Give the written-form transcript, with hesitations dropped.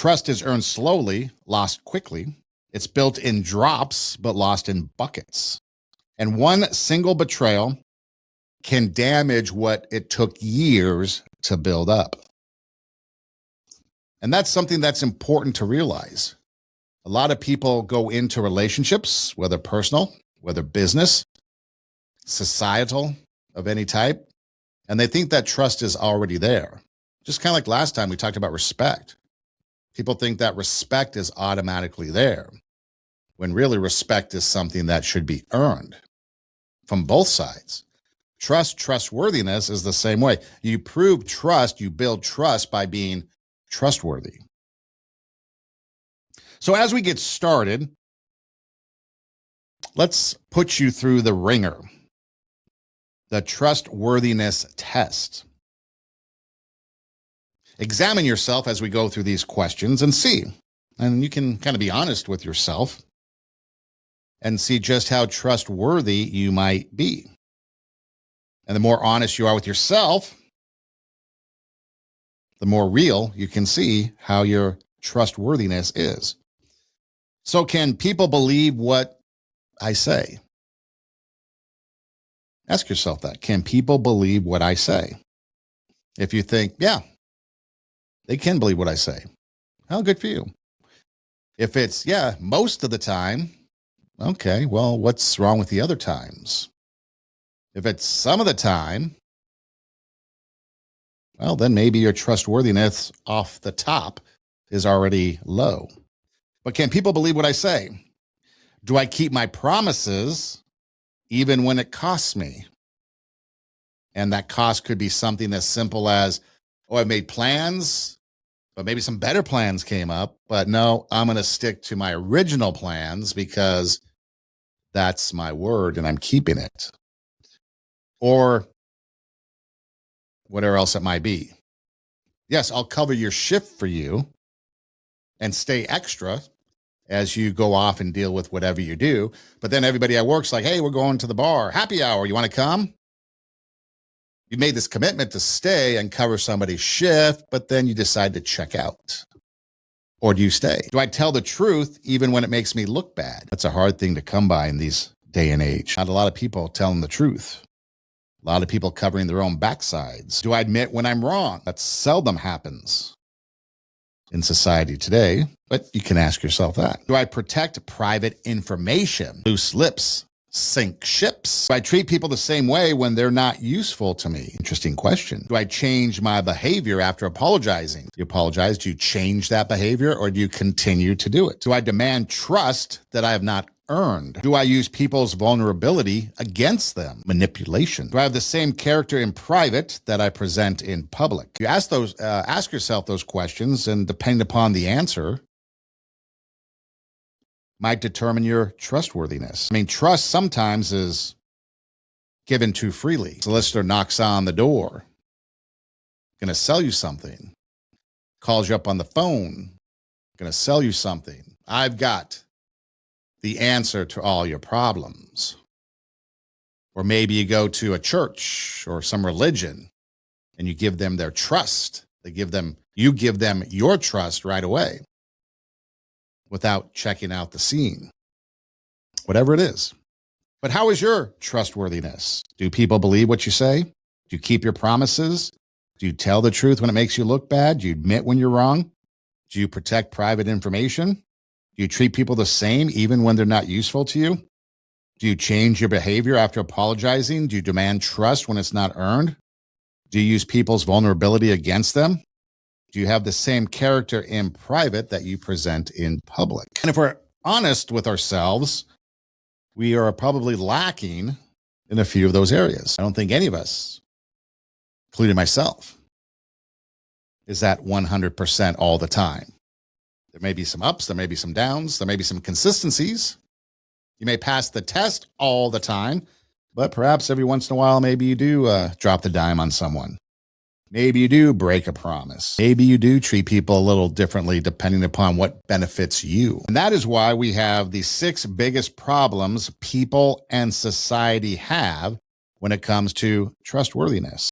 Trust is earned slowly, lost quickly. It's built in drops, but lost in buckets. And one single betrayal can damage what it took years to build up. And that's something that's important to realize. A lot of people go into relationships, whether personal, whether business, societal, of any type, and they think that trust is already there. Just kind of like last time we talked about respect. People think that respect is automatically there, when really respect is something that should be earned from both sides. Trustworthiness is the same way. You prove trust, you build trust by being trustworthy. So as we get started, let's put you through the ringer, the trustworthiness test. Examine yourself as we go through these questions and see. And you can kind of be honest with yourself and see just how trustworthy you might be. And the more honest you are with yourself, the more real you can see how your trustworthiness is. So can people believe what I say? Ask yourself that. Can people believe what I say? If you think, yeah, they can believe what I say, how good for you. If it's, yeah, most of the time, okay, well, what's wrong with the other times? If it's some of the time, well, then maybe your trustworthiness off the top is already low. But can people believe what I say? Do I keep my promises even when it costs me? And that cost could be something as simple as, oh, I made plans, but maybe some better plans came up. But no, I'm going to stick to my original plans because that's my word and I'm keeping it. Or whatever else it might be. Yes, I'll cover your shift for you and stay extra as you go off and deal with whatever you do. But then everybody at work's like, hey, we're going to the bar. Happy hour. You want to come? You made this commitment to stay and cover somebody's shift, but then you decide to check out. Or do you stay? Do I tell the truth even when it makes me look bad? That's a hard thing to come by in these day and age. Not a lot of people telling the truth. A lot of people covering their own backsides. Do I admit when I'm wrong? That seldom happens in society today, but you can ask yourself that. Do I protect private information? Loose lips sink ships. Do I treat people the same way when they're not useful to me? Interesting question. Do I change my behavior after apologizing? You apologize, do you change that behavior or do you continue to do it? Do I demand trust that I have not earned? Do I use people's vulnerability against them? Manipulation. Do I have the same character in private that I present in public? You ask yourself those questions, and depending upon the answer, might determine your trustworthiness. I mean, trust sometimes is given too freely. Solicitor knocks on the door, going to sell you something, calls you up on the phone, going to sell you something. I've got the answer to all your problems. Or maybe you go to a church or some religion and you give them their trust. You give them your trust right away without checking out the scene, whatever it is. But how is your trustworthiness? Do people believe what you say? Do you keep your promises? Do you tell the truth when it makes you look bad? Do you admit when you're wrong? Do you protect private information? Do you treat people the same even when they're not useful to you? Do you change your behavior after apologizing? Do you demand trust when it's not earned? Do you use people's vulnerability against them? Do you have the same character in private that you present in public? And if we're honest with ourselves, we are probably lacking in a few of those areas. I don't think any of us, including myself, is at 100% all the time. There may be some ups, there may be some downs, there may be some consistencies. You may pass the test all the time, but perhaps every once in a while, maybe you do drop the dime on someone. Maybe you do break a promise. Maybe you do treat people a little differently depending upon what benefits you. And that is why we have the 6 biggest problems people and society have when it comes to trustworthiness.